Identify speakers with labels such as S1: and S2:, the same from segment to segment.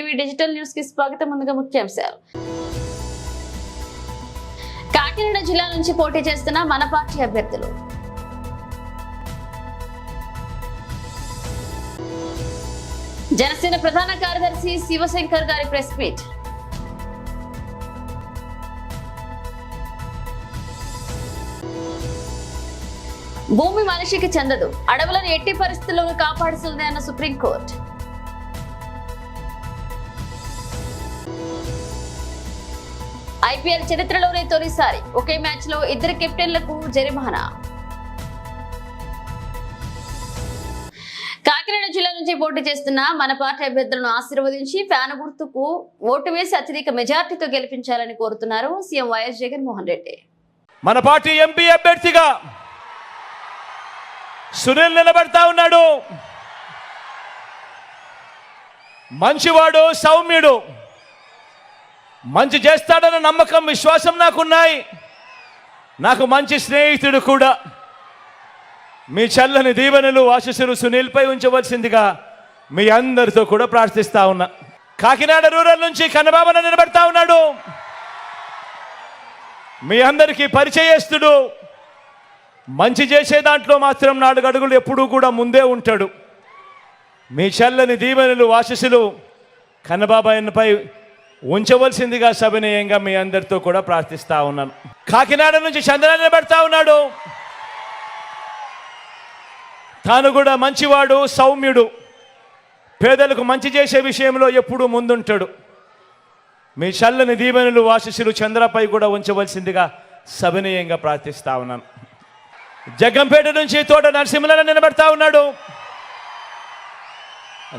S1: TV digital news కి స్వాగతం. ముందుగా ముఖ్యాంశాలు. కాకినాడ జిల్లా నుంచి పోటీ చేస్తున్న మన పార్టీ అభ్యర్థులు. జనసేన ప్రధాన కార్యదర్శి శివశంకర్ గారి ప్రెస్ మీట్. భూమి మనిషికి చెందదు, అడవులను ఎట్టి పరిస్థితుల్లోనూ కాపాడుతుంది అన్న సుప్రీంకోర్టు. ఐపీఎల్ చరిత్రలోనే తొలిసారి ఒకే మ్యాచ్ లో ఇద్దరు కెప్టెన్లకు జరిమానా. కాకినాడ జిల్లా నుంచి పోటీ చేస్తున్న మన పార్టీ అభ్యర్థులను ఆశీర్వదించి ఫ్యాన్ గుర్తుకు ఓటు వేసి అత్యధిక మెజార్టీతో గెలిపించాలని కోరుతున్నారు సీఎం వైఎస్ జగన్మోహన్ రెడ్డి.
S2: మన పార్టీ ఎంపీ అభ్యర్థిగా సునీల్ నిలబడతా ఉన్నాడు. మంచివాడు, సౌమ్యుడు, మంచి చేస్తాడన్న నమ్మకం, విశ్వాసం నాకున్నాయి. నాకు మంచి స్నేహితుడు కూడా. మీ చల్లని దీవెనలు, ఆశీస్సులు సునీల్పై ఉంచవలసిందిగా మీ అందరితో కూడా ప్రార్థిస్తా ఉన్నా. కాకినాడ రూరల్ నుంచి కన్నబాబున నిలబడతా ఉన్నాడు. మీ అందరికీ పరిచయస్తుడు. మంచి చేసే దాంట్లో మాత్రం 4 అడుగులు ఎప్పుడూ కూడా ముందే ఉంటాడు. మీ చల్లని దీవెనలు, ఆశీస్సులు కన్నబాబాయన్నపై ఉంచవలసిందిగా సవినయంగా మీ అందరితో కూడా ప్రార్థిస్తా ఉన్నాను. కాకినాడ నుంచి చంద్ర నిలబడతా ఉన్నాడు. తాను కూడా మంచివాడు, సౌమ్యుడు, పేదలకు మంచి చేసే విషయంలో ఎప్పుడూ ముందుంటాడు. మీ చల్లని దీవెనలు, ఆశీస్సులు చంద్రపై కూడా ఉంచవలసిందిగా సవినయంగా ప్రార్థిస్తా ఉన్నాను. జగ్గంపేట నుంచి తోట నరసింహన్న నిలబడతా ఉన్నాడు.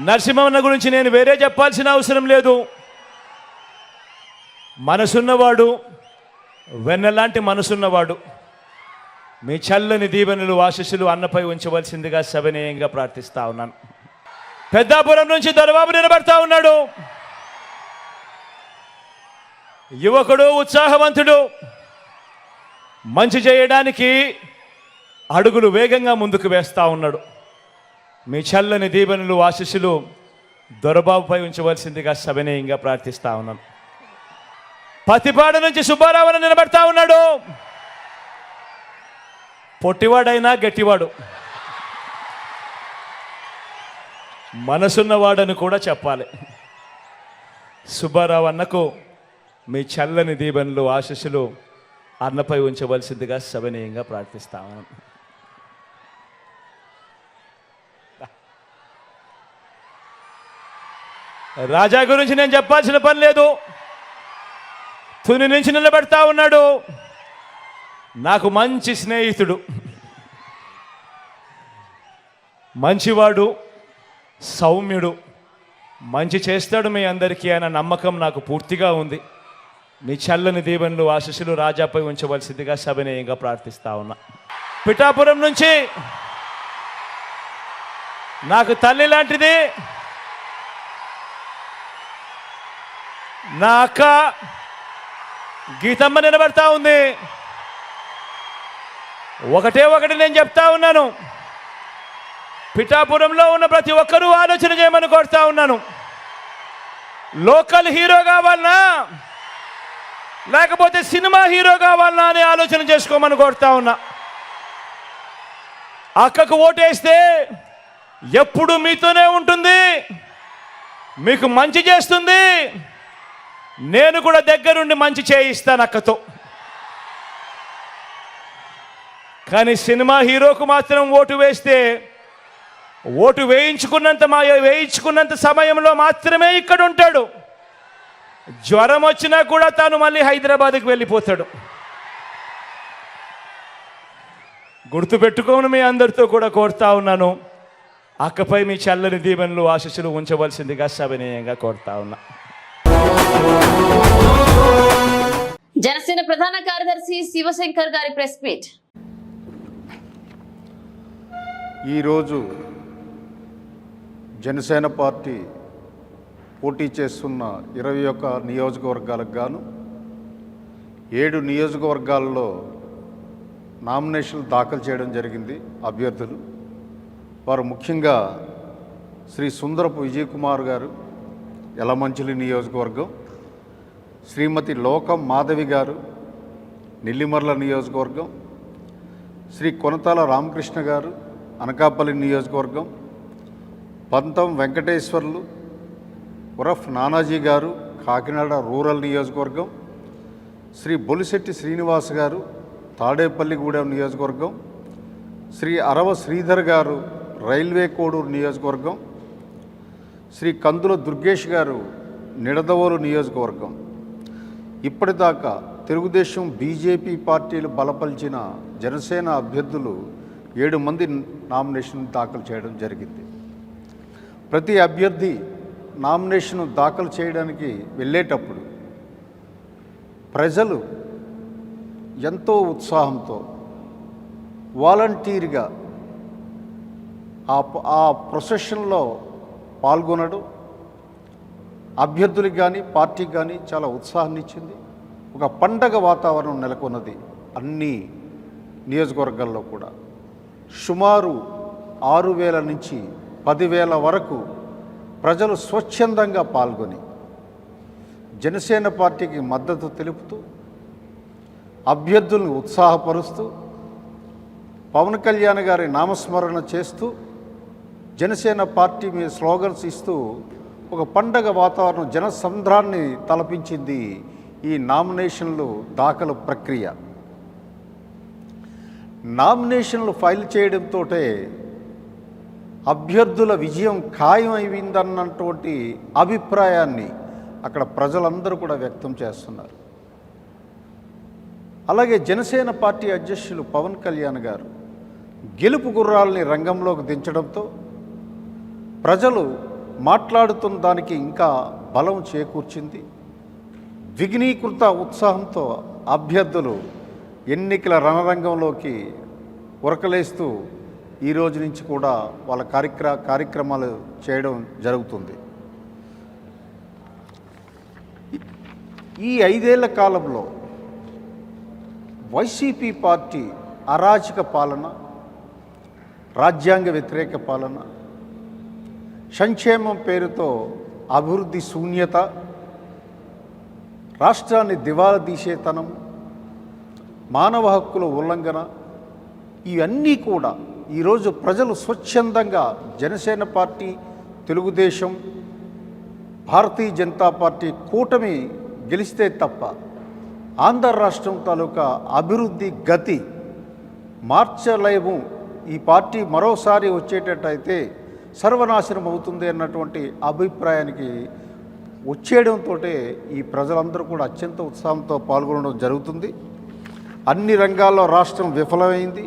S2: నరసింహన్న గురించి నేను వేరే చెప్పాల్సిన అవసరం లేదు. మనసున్నవాడు, వెన్నలాంటి మనసున్నవాడు. మీ చల్లని దీవెనలు, ఆశీస్సులు అన్నపై ఉంచవలసిందిగా సవినయంగా ప్రార్థిస్తా ఉన్నాను. పెద్దాపురం నుంచి దొరబాబు నిలబడతా ఉన్నాడు. యువకుడు, ఉత్సాహవంతుడు, మంచి చేయడానికి అడుగులు వేగంగా ముందుకు వేస్తూ ఉన్నాడు. మీ చల్లని దీవెనలు, ఆశీస్సులు దొరబాబుపై ఉంచవలసిందిగా సవినయంగా ప్రార్థిస్తా ఉన్నాను. పతిపాడు నుంచి సుబ్బారావు నిలబడతా ఉన్నాడు. పొట్టివాడైనా గట్టివాడు, మనసున్నవాడని కూడా చెప్పాలి. సుబ్బారావు అన్నకు మీ చల్లని దీవెనలు, ఆశీస్సులు అన్నపై ఉంచవలసిందిగా సవినయంగా ప్రార్థిస్తా ఉన్నాను. రాజా గురించి నేను చెప్పాల్సిన పని లేదు. తుని నుంచి నిలబడతా ఉన్నాడు. నాకు మంచి స్నేహితుడు, మంచివాడు, సౌమ్యుడు, మంచి చేస్తాడు మీ అందరికీ అన్న నమ్మకం నాకు పూర్తిగా ఉంది. మీ చల్లని దీవెనలు, ఆశీస్సులు రాజాపై ఉంచవలసిందిగా సవినయంగా ప్రార్థిస్తా ఉన్నా. పిఠాపురం నుంచి నాకు తల్లి లాంటిది నా అక్క గీతమ్మ నిలబడతా ఉంది. ఒకటి నేను చెప్తా ఉన్నాను. పిఠాపురంలో ఉన్న ప్రతి ఒక్కరూ ఆలోచన చేయమని కోరుతా ఉన్నాను. లోకల్ హీరో కావాలనా లేకపోతే సినిమా హీరో కావాలనా అని ఆలోచన చేసుకోమని కోరుతా ఉన్నా. అక్కకు ఓటేస్తే ఎప్పుడు మీతోనే ఉంటుంది, మీకు మంచి చేస్తుంది. నేను కూడా దగ్గరుండి మంచి చేయిస్తాను అక్కతో. కానీ సినిమా హీరోకు మాత్రం ఓటు వేస్తే ఓటు వేయించుకున్నంత సమయంలో మాత్రమే ఇక్కడ ఉంటాడు. జ్వరం వచ్చినా కూడా తాను మళ్ళీ హైదరాబాద్కి వెళ్ళిపోతాడు. గుర్తుపెట్టుకోని మీ అందరితో కూడా కోరుతా ఉన్నాను. అక్కపై మీ చల్లని దీవెనలు, ఆశీస్సులు ఉంచవలసిందిగా సవినయంగా కోరుతా ఉన్నా.
S1: జనసేన ప్రధాన కార్యదర్శి శివశంకర్ గారి ప్రెస్ మీట్.
S3: ఈరోజు జనసేన పార్టీ పోటీ చేస్తున్న 21 నియోజకవర్గాలకు గాను 7 నియోజకవర్గాల్లో నామినేషన్లు దాఖలు చేయడం జరిగింది. అభ్యర్థులు వారు ముఖ్యంగా శ్రీ సుందరపు విజయ్ కుమార్ గారు, యలమంచిలి నియోజకవర్గం, శ్రీమతి లోకం మాధవి గారు నెల్లిమర్ల నియోజకవర్గం, శ్రీ కొనతాల రామకృష్ణ గారు అనకాపల్లి నియోజకవర్గం, పంతం వెంకటేశ్వర్లు ఉరఫ్ నానాజీ గారు కాకినాడ రూరల్ నియోజకవర్గం, శ్రీ బొలిశెట్టి శ్రీనివాస్ గారు తాడేపల్లిగూడెం నియోజకవర్గం, శ్రీ అరవ శ్రీధర్ గారు రైల్వే కోడూరు నియోజకవర్గం, శ్రీ కందుల దుర్గేష్ గారు నిడదవోలు నియోజకవర్గం. ఇప్పటిదాకా తెలుగుదేశం బీజేపీ పార్టీలు బలపరిచిన జనసేన అభ్యర్థులు 7 మంది నామినేషన్ దాఖలు చేయడం జరిగింది. ప్రతి అభ్యర్థి నామినేషన్ దాఖలు చేయడానికి వెళ్ళేటప్పుడు ప్రజలు ఎంతో ఉత్సాహంతో వాలంటీర్గా ఆ ప్రొసెషన్లో పాల్గొనడం అభ్యర్థులకు కానీ పార్టీకి కానీ చాలా ఉత్సాహాన్ని ఇచ్చింది. ఒక పండగ వాతావరణం నెలకొన్నది అన్ని నియోజకవర్గాల్లో కూడా. సుమారు 6,000 నుంచి 10,000 వరకు ప్రజలు స్వచ్ఛందంగా పాల్గొని జనసేన పార్టీకి మద్దతు తెలుపుతూ అభ్యర్థులను ఉత్సాహపరుస్తూ పవన్ కళ్యాణ్ గారి నామస్మరణ చేస్తూ జనసేన పార్టీ మీద స్లోగన్స్ ఇస్తూ ఒక పండగ వాతావరణం జనసంద్రాన్ని తలపించింది ఈ నామినేషన్లు దాఖలు ప్రక్రియ. నామినేషన్లు ఫైల్ చేయడంతో అభ్యర్థుల విజయం ఖాయం అయిందన్నటువంటి అభిప్రాయాన్ని అక్కడ ప్రజలందరూ కూడా వ్యక్తం చేస్తున్నారు. అలాగే జనసేన పార్టీ అధ్యక్షులు పవన్ కళ్యాణ్ గారు గెలుపు గుర్రాలని రంగంలోకి దించడంతో ప్రజలు మాట్లాడుతున్న దానికి ఇంకా బలం చేకూర్చింది. ద్విగుణీకృత ఉత్సాహంతో అభ్యర్థులు ఎన్నికల రణరంగంలోకి ఉరకలేస్తూ ఈ రోజు నుంచి కూడా వాళ్ళ కార్యక్రమాలు చేయడం జరుగుతుంది. ఈ 5 ఏళ్ల కాలంలో వైసీపీ పార్టీ అరాచక పాలన, రాజ్యాంగ వ్యతిరేక పాలన, సంక్షేమం పేరుతో అభివృద్ధి శూన్యత, రాష్ట్రాన్ని దివాలా తీసేతనం, మానవ హక్కుల ఉల్లంఘన, ఇవన్నీ కూడా ఈరోజు ప్రజలు స్వచ్ఛందంగా జనసేన పార్టీ, తెలుగుదేశం, భారతీయ జనతా పార్టీ కూటమి గెలిస్తే తప్ప ఆంధ్ర రాష్ట్రం తాలూకా అభివృద్ధి గతి మార్చలేము, ఈ పార్టీ మరోసారి వచ్చేటట్టయితే సర్వనాశనం అవుతుంది అన్నటువంటి అభిప్రాయానికి వచ్చేయడంతో ఈ ప్రజలందరూ కూడా అత్యంత ఉత్సాహంతో పాల్గొనడం జరుగుతుంది. అన్ని రంగాల్లో రాష్ట్రం విఫలమైంది.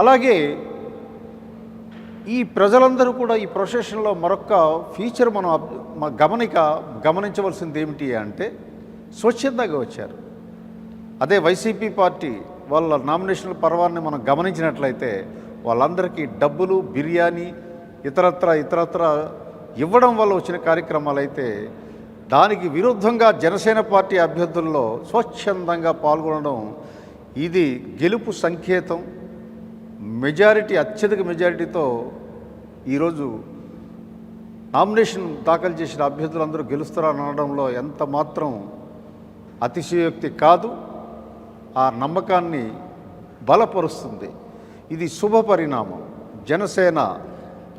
S3: అలాగే ఈ ప్రజలందరూ కూడా ఈ ప్రొసెషన్లో మరొక ఫీచర్ మనం గమనించవలసింది ఏమిటి అంటే స్వచ్ఛందంగా వచ్చారు. అదే వైసీపీ పార్టీ వాళ్ళ నామినేషన్ల పర్వాన్ని మనం గమనించినట్లయితే వాళ్ళందరికీ డబ్బులు, బిర్యానీ, ఇతరత్ర ఇవ్వడం వల్ల వచ్చిన కార్యక్రమాలు అయితే దానికి విరుద్ధంగా జనసేన పార్టీ అభ్యర్థుల్లో స్వచ్ఛందంగా పాల్గొనడం ఇది గెలుపు సంకేతం. మెజారిటీ, అత్యధిక మెజారిటీతో ఈరోజు నామినేషన్ దాఖలు చేసిన అభ్యర్థులందరూ గెలుస్తారని అనడంలో ఎంత మాత్రం అతిశయోక్తి కాదు. ఆ నమ్మకాన్ని బలపరుస్తుంది. ఇది శుభ పరిణామం. జనసేన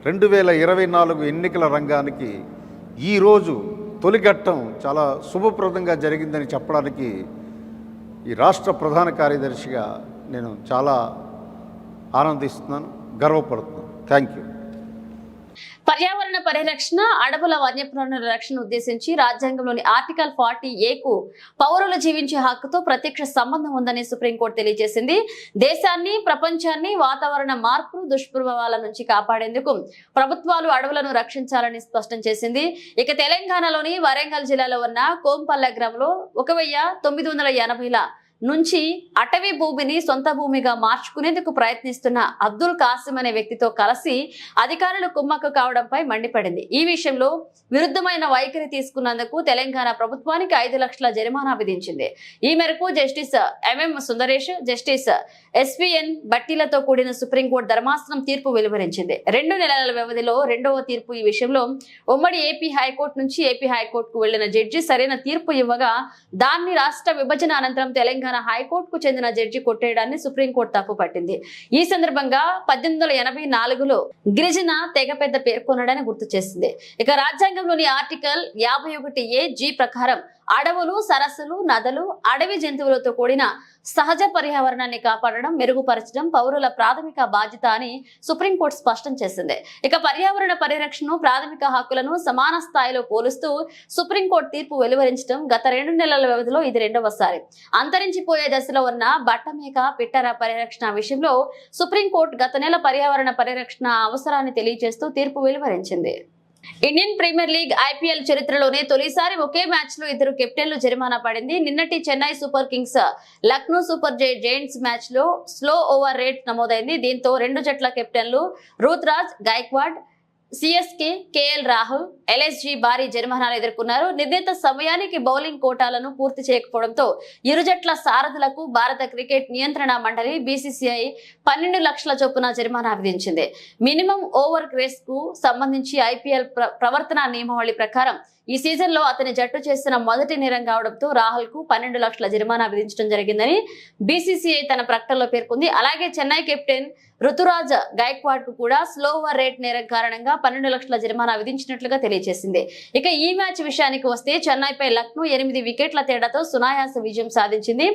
S3: 2024 ఎన్నికల రంగానికి ఈరోజు తొలిఘట్టం చాలా శుభప్రదంగా జరిగిందని చెప్పడానికి ఈ రాష్ట్ర ప్రధాన కార్యదర్శిగా నేను చాలా ఆనందిస్తున్నాను, గర్వపడుతున్నాను. Thank you.
S1: పర్యావరణ పరిరక్షణ, అడవుల వన్యప్రాణుల రక్షణ ఉద్దేశించి రాజ్యాంగంలోని ఆర్టికల్ 40A పౌరులు జీవించే హక్కుతో ప్రత్యక్ష సంబంధం ఉందని సుప్రీంకోర్టు తెలియజేసింది. దేశాన్ని, ప్రపంచాన్ని వాతావరణ మార్పులు, దుష్ప్రభావాల నుంచి కాపాడేందుకు ప్రభుత్వాలు అడవులను రక్షించాలని స్పష్టం చేసింది. ఇక తెలంగాణలోని వరంగల్ జిల్లాలో ఉన్న కోంపల్లె గ్రామంలో 1980ల నుంచి అటవీ భూమిని సొంత భూమిగా మార్చుకునేందుకు ప్రయత్నిస్తున్న అబ్దుల్ కాసిం అనే వ్యక్తితో కలిసి అధికారులు కుమ్మక్కు కావడంపై మండిపడింది. ఈ విషయంలో విరుద్ధమైన వైఖరి తీసుకున్నందుకు తెలంగాణ ప్రభుత్వానికి 5 లక్షల జరిమానా విధించింది. ఈ మేరకు justice M M Sundaresh, justice S V N బట్టీలతో కూడిన సుప్రీంకోర్టు ధర్మాసనం తీర్పు వెలువరించింది. 2 నెలల వ్యవధిలో రెండవ తీర్పు. ఈ విషయంలో ఉమ్మడి ఏపీ హైకోర్టు నుంచి ఏపీ హైకోర్టుకు వెళ్లిన జడ్జి సరైన తీర్పు ఇవ్వగా దాన్ని రాష్ట్ర విభజన అనంతరం తెలంగాణ హైకోర్టుకు చెందిన జడ్జి కొట్టేయడాన్ని సుప్రీంకోర్టు తప్పుపట్టింది. ఈ సందర్భంగా 1884లో గిరిజన తెగ పెద్ద పేర్కొనడాన్ని గుర్తు చేసింది. ఇక రాజ్యాంగంలోని ఆర్టికల్ 51A(G) ప్రకారం అడవులు, సరస్సులు, నదులు, అడవి జంతువులతో కూడిన సహజ పర్యావరణాన్ని కాపాడడం, మెరుగుపరచడం పౌరుల ప్రాథమిక బాధ్యత అని సుప్రీంకోర్టు స్పష్టం చేసింది. ఇక పర్యావరణ పరిరక్షణను, ప్రాథమిక హక్కులను సమాన స్థాయిలో పోలుస్తూ సుప్రీంకోర్టు తీర్పు వెలువరించడం గత 2 నెలల వ్యవధిలో ఇది రెండవసారి. అంతరించిపోయే దశలో ఉన్న బట్టమేక, పిట్టర పరిరక్షణ విషయంలో సుప్రీంకోర్టు గత నెల పర్యావరణ పరిరక్షణ అవసరాన్ని తెలియజేస్తూ తీర్పు వెలువరించింది. ఇండియన్ ప్రీమియర్ లీగ్ IPL చరిత్రలోనే తొలిసారి ఒకే మ్యాచ్ లో 2 కెప్టెన్లు జరిమానా పడింది. నిన్నటి Chennai super Kings Lucknow super Giants match లో స్లో ఓవర్ రేట్ నమోదైంది. దీంతో 2 జట్ల కెప్టెన్లు Ruturaj Gaikwad, CSK KL Rahul, LSG భారీ జరిమానాలు ఎదుర్కొన్నారు. నిర్ణీత సమయానికి బౌలింగ్ కోటాలను పూర్తి చేయకపోవడంతో ఇరు జట్ల సారథులకు భారత క్రికెట్ నియంత్రణ మండలి BCCI 12 లక్షల చొప్పున జరిమానా విధించింది. మినిమం ఓవర్ రేస్ కు సంబంధించి IPL ప్రవర్తన నియమావళి ప్రకారం ఈ సీజన్ లో అతని జట్టు చేసిన మొదటి నేరం కావడంతో రాహుల్ కు 12 లక్షల జరిమానా విధించడం జరిగిందని BCCI తన ప్రకటనలో పేర్కొంది. అలాగే చెన్నై కెప్టెన్ రుతురాజ్ గైక్వాడ్ కు కూడా స్లో ఓవర్ రేట్ నేరం కారణంగా 12 లక్షల జరిమానా విధించినట్లుగా తెలియజేసింది. ఇక ఈ మ్యాచ్ విషయానికి వస్తే చెన్నైపై లక్నో 8 వికెట్ల తేడాతో సునాయాస విజయం సాధించింది.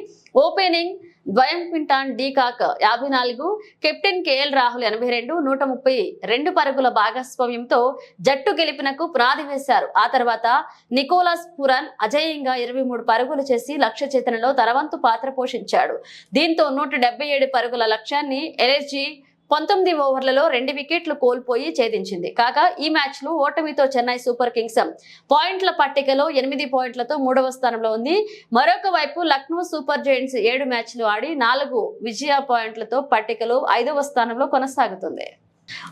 S1: ఓపెనింగ్ ద్వయం క్వింటాన్ డీకాక్ 54, కెప్టెన్ KL రాహుల్ 82, 132 పరుగుల భాగస్వామ్యంతో జట్టు గెలుపునకు పునాది వేశారు. ఆ తర్వాత నికోలస్ పురన్ అజేయంగా 23 పరుగులు చేసి లక్ష్య చేతనలో తనవంతు పాత్ర పోషించాడు. దీంతో 177 పరుగుల లక్ష్యాన్ని LSG 19 ఓవర్లలో 2 వికెట్లు కోల్పోయి ఛేదించింది. కాగా ఈ మ్యాచ్ లో ఓటమితో చెన్నై సూపర్ కింగ్స్ పాయింట్ల పట్టికలో 8 పాయింట్లతో 3వ స్థానంలో ఉంది. మరొక వైపు లక్నో సూపర్ జైంట్స్ 7 మ్యాచ్లు ఆడి 4 విజయ పాయింట్లతో పట్టికలో 5వ స్థానంలో కొనసాగుతుంది.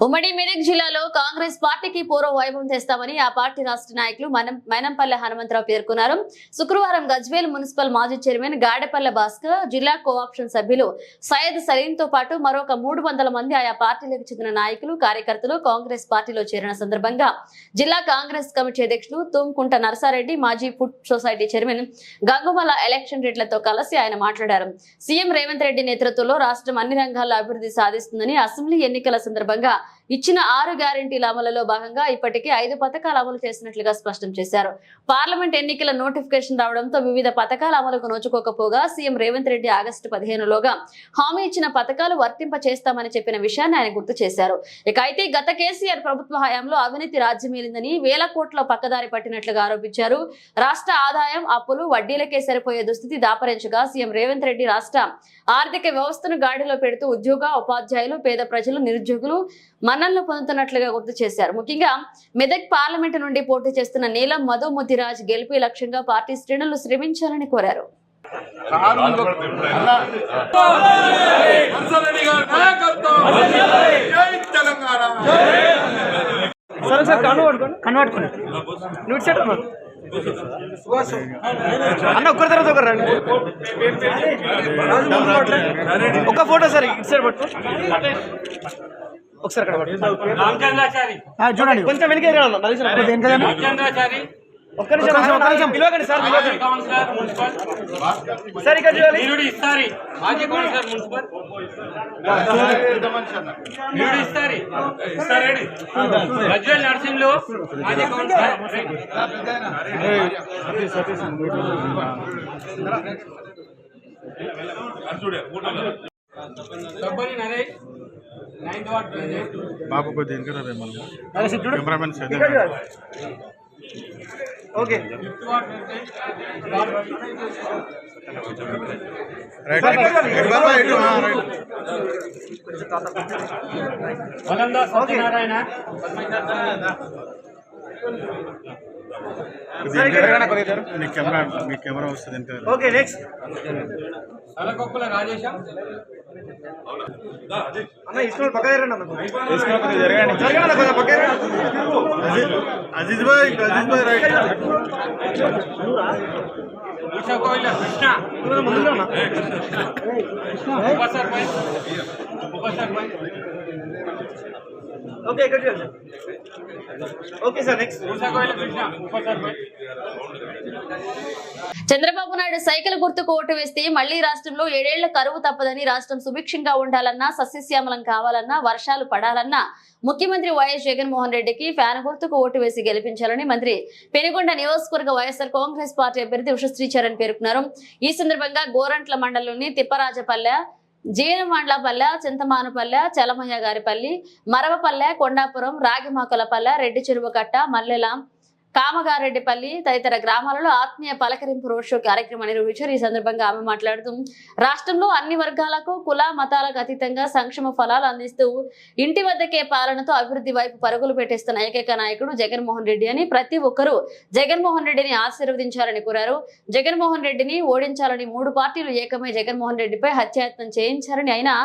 S1: ఉమ్మడి మెదక్ జిల్లాలో కాంగ్రెస్ పార్టీకి పూర్వ వైభవం తెస్తామని ఆ పార్టీ రాష్ట్ర నాయకులు మైనంపల్లె హనుమంతరావు పేర్కొన్నారు. శుక్రవారం గజ్వేల్ మున్సిపల్ మాజీ చైర్మన్ గాడెపల్లె భాస్కర్, జిల్లా కోఆప్షన్ సభ్యులు సయ్యద్ సలీం తో పాటు మరొక 300 మంది ఆయా పార్టీలకు చెందిన నాయకులు, కార్యకర్తలు కాంగ్రెస్ పార్టీలో చేరిన సందర్భంగా జిల్లా కాంగ్రెస్ కమిటీ అధ్యక్షులు తుమ్కుంట నరసారెడ్డి, మాజీ ఫుడ్ సొసైటీ చైర్మన్ గంగుమల ఎలక్షన్ రెడ్లతో కలిసి ఆయన మాట్లాడారు. సీఎం రేవంత్ రెడ్డి నేతృత్వంలో రాష్ట్రం అన్ని రంగాల్లో అభివృద్ధి సాధిస్తుందని, అసెంబ్లీ ఎన్నికల సందర్భంగా ఇచ్చిన 6 గ్యారెంటీల అమలులో భాగంగా ఇప్పటికే 5 పథకాలు అమలు చేసినట్లుగా స్పష్టం చేశారు. పార్లమెంట్ ఎన్నికల నోటిఫికేషన్ రావడంతో వివిధ పథకాల అమలుకు నోచుకోకపోగా సీఎం రేవంత్ రెడ్డి ఆగస్టు 15లోగా హామీ ఇచ్చిన పథకాలు వర్తింప చేస్తామని చెప్పిన విషయాన్ని ఆయన గుర్తు చేశారు. ఇక అయితే గత కేసీఆర్ ప్రభుత్వ హయాంలో అవినీతి రాజ్యమేలిందని, వేల కోట్ల పక్కదారి పట్టినట్లుగా ఆరోపించారు. రాష్ట్ర ఆదాయం అప్పులు వడ్డీలకే సరిపోయే దుస్థితి దాపరించగా సీఎం రేవంత్ రెడ్డి రాష్ట్ర ఆర్థిక వ్యవస్థను గాడిలో పెడుతూ ఉద్యోగ, ఉపాధ్యాయులు, పేద ప్రజలు, నిరుద్యోగులు మన్ననలు పొందుతున్నట్లుగా గుర్తు చేశారు. ముఖ్యంగా మెదక్ పార్లమెంటు నుండి పోటీ చేస్తున్న నీలం మధు ముదిరాజ్ గెలుపే లక్ష్యంగా పార్టీ శ్రేణులు శ్రమించాలని కోరారు.
S4: అన్న ఒక్కరి తర్వాత ఒకరు రండి. ఒక ఫోటో సార్ ఇటు సైడ్ పట్టు, ఒకసారి చూడండి, కొంచెం వెనక ఒక్క నిమిషం పిలవకండి సార్, సార్ ఇక్కడ చూడాలి.
S5: నర్సింగ్లో
S6: బాబు కొద్దిగా ఇంకా కెమెరామెన్
S4: ఓకే
S5: సత్యనారాయణ
S6: మీ కెమెరా వస్తుంది వెనక.
S4: ఓకే నెక్స్ట్
S5: తలకొప్పుల రాజేశం
S4: అన్న ఇస్మాయిల్ పక్క జరగండి అన్న జరగండి కొంచెం పక్క
S6: అజీజ్ భాయ్ రైట్.
S5: ఉషా కోయిల కృష్ణ
S4: ముందుగా అన్న
S5: ఉప సర్పంచ్
S4: ఓకే ఇక్కడ చూడండి ఓకే సార్ నెక్స్ట్
S5: ఉషా కోయిల కృష్ణ ఉప సర్పంచ్
S1: చంద్రబాబు నాయుడు సైకిల్ గుర్తుకు ఓటు వేస్తే మళ్లీ రాష్ట్రంలో 7 ఏళ్ల కరువు తప్పదని, రాష్ట్రం సుభిక్షంగా ఉండాలన్నా, సస్యశ్యామలం కావాలన్నా, వర్షాలు పడాలన్నా ముఖ్యమంత్రి వైఎస్ జగన్మోహన్ రెడ్డికి ఫ్యాన్ గుర్తుకు ఓటు వేసి గెలిపించాలని మంత్రి పెనుగొండ నియోజకవర్గ వైఎస్ఆర్ కాంగ్రెస్ పార్టీ అభ్యర్థి ఉషశ్రీచరణ్ పేర్కొన్నారు. ఈ సందర్భంగా గోరంట్ల మండలంలోని తిప్పరాజపల్లె, జీనమాండ్లపల్లె, చింతమానుపల్లె, చలమయ్య గారిపల్లి, మరవపల్లె, కొండాపురం, రాగిమాకులపల్లె, రెడ్డి చెరువుకట్ట, మల్లెల, కామగారెడ్డిపల్లి తదితర గ్రామాలలో ఆత్మీయ పలకరింపు రోడ్ షో కార్యక్రమాన్ని నిర్వహించారు. ఈ సందర్భంగా ఆమె మాట్లాడుతూ రాష్ట్రంలో అన్ని వర్గాలకు కుల మతాలకు అతీతంగా సంక్షేమ ఫలాలు అందిస్తూ ఇంటి వద్దకే పాలనతో అభివృద్ధి వైపు పరుగులు పెట్టేస్తున్న ఏకైక నాయకుడు జగన్మోహన్ రెడ్డి అని, ప్రతి ఒక్కరూ జగన్మోహన్ రెడ్డిని ఆశీర్వదించాలని కోరారు. జగన్మోహన్ రెడ్డిని ఓడించాలని 3 పార్టీలు ఏకమై జగన్మోహన్ రెడ్డిపై హత్యాయత్నం చేయించారని, అయినా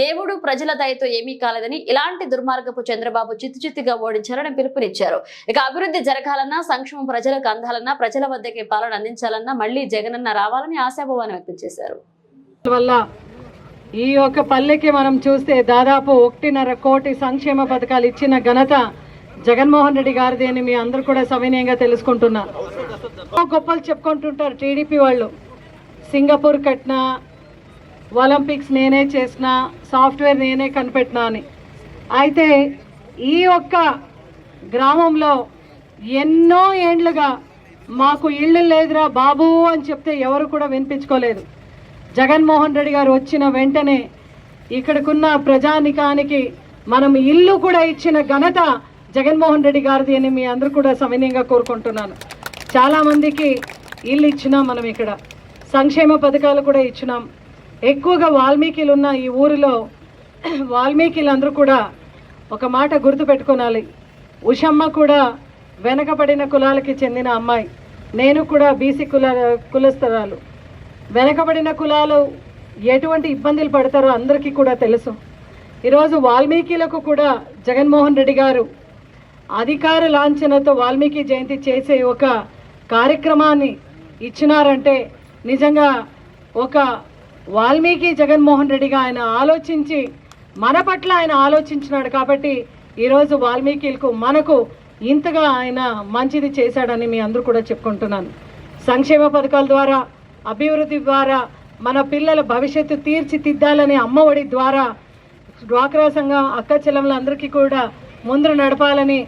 S1: దేవుడు ప్రజల దయతో ఏమీ కాలేదని, ఇలాంటి దుర్మార్గపు చంద్రబాబు చిత్తుచిత్తుగా ఓడించాలని పిలుపునిచ్చారు. ఇక అభివృద్ధి జరగాలన్నా, సంక్షేమం ప్రజలకు అందాలన్నా, ప్రజల వద్దకే పాలన అందించాలన్నా మళ్లీ జగనన్న రావాలని ఆశాభావాన్ని వ్యక్తం చేశారు.
S7: వల్ల ఈ యొక్క పల్లెకి మనం చూస్తే దాదాపు 1.5 కోటి సంక్షేమ పథకాలు ఇచ్చిన ఘనత జగన్మోహన్ రెడ్డి గారిది అని మీ అందరూ కూడా సవినయంగా తెలుసుకుంటున్నారు. గొప్పలు చెప్పుకుంటుంటారు టీడీపీ వాళ్ళు, సింగపూర్ కట్టినా, ఒలింపిక్స్ నేనే చేసిన, సాఫ్ట్వేర్ నేనే కనిపెట్టినా అని. అయితే ఈ ఒక్క గ్రామంలో ఎన్నో ఏండ్లుగా మాకు ఇళ్ళు లేదురా బాబు అని చెప్తే ఎవరు కూడా వినిపించుకోలేదు. జగన్మోహన్ రెడ్డి గారు వచ్చిన వెంటనే ఇక్కడికున్న ప్రజానికానికి మనం ఇల్లు కూడా ఇచ్చిన ఘనత జగన్మోహన్ రెడ్డి గారిది అని మీ అందరూ కూడా సవినయంగా కోరుకుంటున్నాను. చాలామందికి ఇల్లు ఇచ్చినాం, మనం ఇక్కడ సంక్షేమ పథకాలు కూడా ఇచ్చినాం. ఎక్కువగా వాల్మీకిలు ఉన్న ఈ ఊరిలో వాల్మీకిలందరూ కూడా ఒక మాట గుర్తుపెట్టుకోవాలి. ఉషమ్మ కూడా వెనకబడిన కులాలకి చెందిన అమ్మాయి, నేను కూడా బీసీ కులస్తరాలు. వెనకబడిన కులాలు ఎటువంటి ఇబ్బందులు పడతారో అందరికీ కూడా తెలుసు. ఈరోజు వాల్మీకిలకు కూడా జగన్మోహన్ రెడ్డి గారు అధికార లాంఛనతో వాల్మీకి జయంతి చేసే ఒక కార్యక్రమాన్ని ఇచ్చినారంటే నిజంగా ఒక వాల్మీకి జగన్మోహన్ రెడ్డిగా ఆయన ఆలోచించి మన పట్ల ఆయన ఆలోచించినాడు కాబట్టి ఈరోజు వాల్మీకిలకు మనకు ఇంతగా ఆయన మంచిది చేశాడని మీ అందరూ కూడా చెప్పుకుంటున్నాను. సంక్షేమ పథకాల ద్వారా, అభివృద్ధి ద్వారా మన పిల్లల భవిష్యత్తు తీర్చిదిద్దాలని, అమ్మఒడి ద్వారా డ్వాక్రా సంఘం అక్క చెల్లెమ్మలందరికీ కూడా ముందు నడపాలని,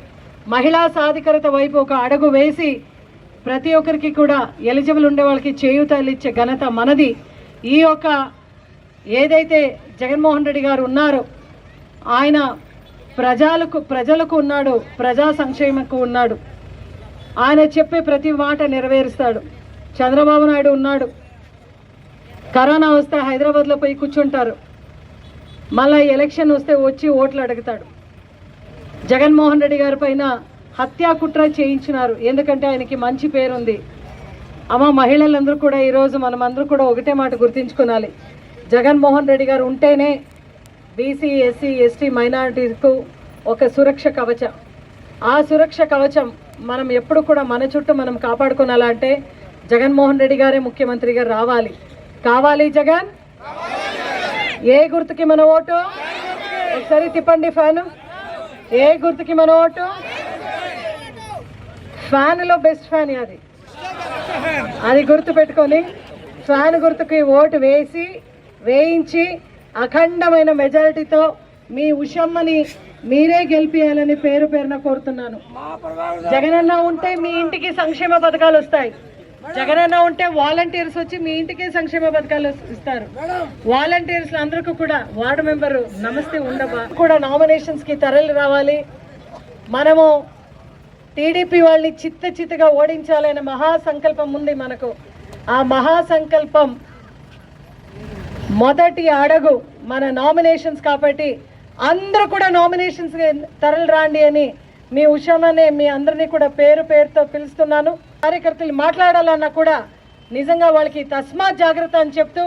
S7: మహిళా సాధికారత వైపు ఒక అడుగు వేసి ప్రతి ఒక్కరికి కూడా ఎలిజిబుల్ ఉండే వాళ్ళకి చేయూతలు ఇచ్చే ఘనత మనది. ఈ యొక్క ఏదైతే జగన్మోహన్ రెడ్డి గారు ఉన్నారో ఆయన ప్రజలకు ఉన్నాడు, ప్రజా సంక్షేమకు ఉన్నాడు. ఆయన చెప్పే ప్రతి మాట నెరవేరుస్తాడు. చంద్రబాబు నాయుడు ఉన్నాడు, కరోనా వస్తే హైదరాబాద్లో పోయి కూర్చుంటారు, మళ్ళీ ఎలక్షన్ వస్తే వచ్చి ఓట్లు అడుగుతాడు. జగన్మోహన్ రెడ్డి గారి పైన హత్యా కుట్ర చేయించినారు, ఎందుకంటే ఆయనకి మంచి పేరుంది. అమ్మ మహిళలందరూ కూడా ఈరోజు మనమందరూ కూడా ఒకటే మాట గుర్తించుకోవాలి, జగన్మోహన్ రెడ్డి గారు ఉంటేనే బీసీ, ఎస్సీ, ఎస్టీ, మైనారిటీకు ఒక సురక్ష కవచం. ఆ సురక్ష కవచం మనం ఎప్పుడు కూడా మన చుట్టూ మనం కాపాడుకోవాలంటే జగన్మోహన్ రెడ్డి గారే ముఖ్యమంత్రిగా రావాలి. కావాలి జగన్. ఏ గుర్తుకి మన ఓటు? ఒకసారి తిప్పండి ఫ్యాను. ఏ గుర్తుకి మన ఓటు? ఫ్యాన్లో బెస్ట్ ఫ్యాన్ అది గుర్తు పెట్టుకొని ఫ్యాన్ గుర్తుకి ఓటు వేయించి అఖండమైన మెజారిటీతో మీ ఉషమ్మని మీరే గెలిపియాలని పేరున కోరుతున్నాను. జగనన్న ఉంటే మీ ఇంటికి సంక్షేమ పథకాలు వస్తాయి. జగనన్న ఉంటే వాలంటీర్స్ వచ్చి మీ ఇంటికి సంక్షేమ పథకాలు ఇస్తారు. వాలంటీర్స్ అందరికీ కూడా వార్డు మెంబరు నమస్తే ఉండవా కూడా నామినేషన్స్ కి తరలి రావాలి. మనము టీడీపీ వాళ్ళని చిత్తగా ఓడించాలనే మహాసంకల్పం ఉంది మనకు. ఆ మహాసంకల్పం మొదటి అడుగు మన నామినేషన్స్ కాబట్టి అందరూ కూడా నామినేషన్స్ తరలి రాండి అని మీ ఉషామనే మీ అందరినీ కూడా పేరు పేరుతో పిలుస్తున్నాను. కార్యకర్తలు మాట్లాడాలన్నా కూడా నిజంగా వాళ్ళకి తస్మాత్ జాగ్రత్త అని చెప్తూ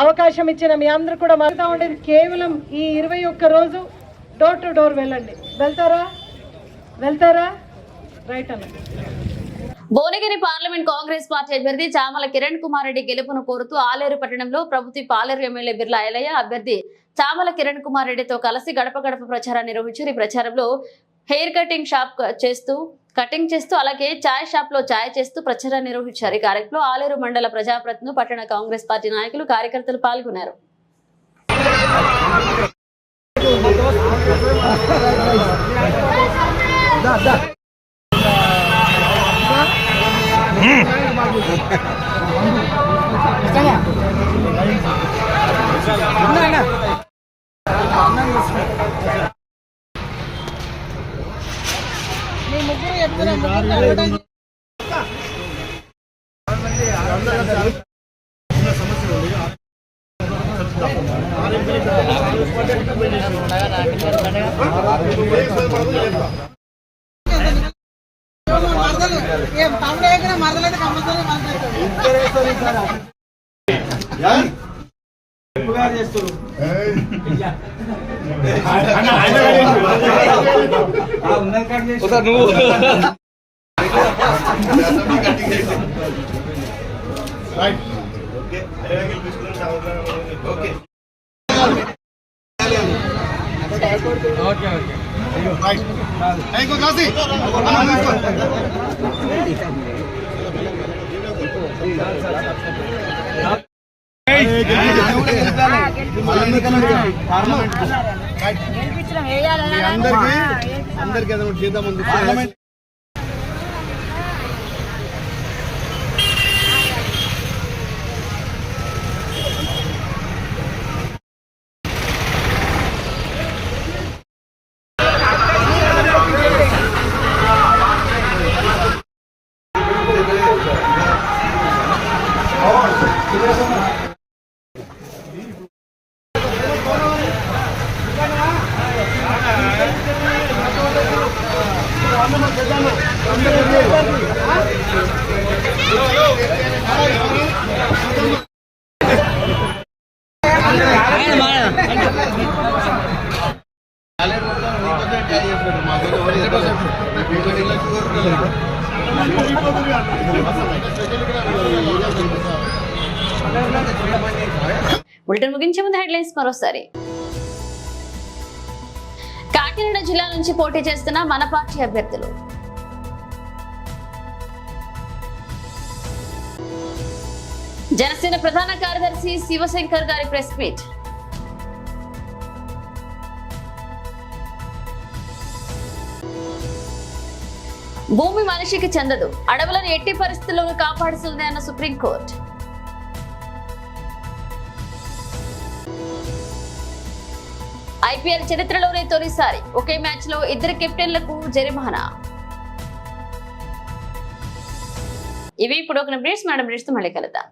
S7: అవకాశం ఇచ్చిన మీ అందరూ కూడా మారుతా ఉండేది. కేవలం ఈ 21 రోజు డోర్ టు డోర్ వెళ్ళండి. వెళ్తారా రైట్ అన్న.
S1: భువనగిరి పార్లమెంట్ కాంగ్రెస్ పార్టీ అభ్యర్థి చామల కిరణ్ కుమార్ రెడ్డి గెలుపును కోరుతూ ఆలేరు పట్టణంలో ప్రభుత్వ పాలేరు ఎమ్మెల్యే బిర్లా ఐలయ్య అభ్యర్థి చామల కిరణ్ కుమార్ రెడ్డితో కలిసి గడప గడప ప్రచారాన్ని నిర్వహించారు. ఈ ప్రచారంలో హెయిర్ కటింగ్ చేస్తూ అలాగే చాయ్ షాప్ లో చాయ్ చేస్తూ ప్రచారాన్ని నిర్వహించారు. ఈ కార్యక్రమంలో ఆలేరు మండల ప్రజాప్రతినిధులు, పట్టణ కాంగ్రెస్ పార్టీ నాయకులు, కార్యకర్తలు పాల్గొన్నారు.
S6: అందరికీ చేద్దాం.
S1: బులెటిన్ ముగించే ముందు హెడ్లైన్స్ మరోసారి. కాకినాడ జిల్లా నుంచి పోటీ చేస్తున్న మన పార్టీ అభ్యర్థులు. జనసేన ప్రధాన కార్యదర్శి శివశంకర్ గారి ప్రెస్ మీట్. భూమి మనిషికి చెందదు, అడవులను ఎట్టి పరిస్థితుల్లోనూ కాపాడుతుంది అన్న సుప్రీంకోర్టు. ఐపీఎల్ చరిత్రలోనే తొలిసారి ఒకే మ్యాచ్ లో 2 కెప్టెన్లకు జరిమానా. ఇవి ఇప్పుడు ఒక బ్రేస్, మేడం బ్రేస్ తో మళ్ళీ కలుద్దాం.